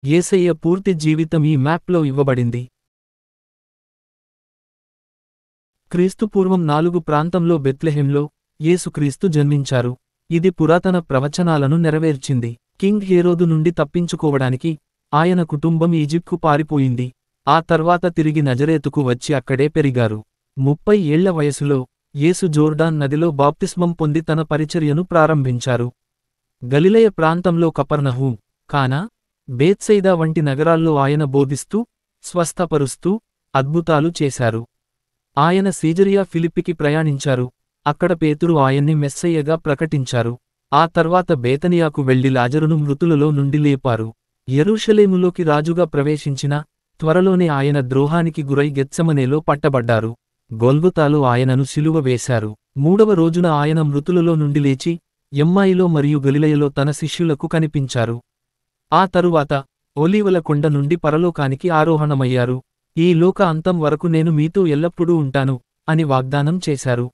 యేసయ్య పూర్తి జీవితం ఈ మ్యాప్లో ఇవ్వబడింది. క్రీస్తుపూర్వం 4 ప్రాంతంలో బెత్లెహెంలో యేసుక్రీస్తు జన్మించారు. ఇది పురాతన ప్రవచనాలను నెరవేర్చింది. కింగ్ హేరోదు నుండి తప్పించుకోవడానికి ఆయన కుటుంబం ఈజిప్ట్కు పారిపోయింది. ఆ తర్వాత తిరిగి నజరేతుకు వచ్చి అక్కడే పెరిగారు. 30 ఏళ్ల వయసులో యేసు జోర్డాన్ నదిలో బాప్తిస్మం పొంది తన పరిచర్యను ప్రారంభించారు. గలిలయ ప్రాంతంలో కపర్నహూం, కానా, బేత్సైదా వంటి నగరాల్లో ఆయన బోధిస్తూ, స్వస్థపరుస్తూ, అద్భుతాలు చేశారు. ఆయన సీజరియా ఫిలిప్పికి ప్రయాణించారు. అక్కడ పేతురు ఆయన్ని మెస్సయ్యగా ప్రకటించారు. ఆ తర్వాత బేతనియాకు వెళ్లి లాజరును మృతులలో నుండి లేపారు. యెరూషలేములోకి రాజుగా ప్రవేశించిన త్వరలోనే ఆయన ద్రోహానికి గురై గెత్సెమనేలో పట్టబడ్డారు. గొల్గొతాలో ఆయనను సిలువ వేశారు. 3వ రోజున ఆయన మృతులలో నుండి లేచి ఎమ్మాయిలో మరియు గలిలయలో తన శిష్యులకు కనిపించారు. ఆ తరువాత ఒలీవల కొండ నుండి పరలోకానికి ఆరోహణమయ్యారు. ఈ లోక అంతం వరకు నేను మీతో ఎల్లప్పుడూ ఉంటాను అని వాగ్దానం చేశారు.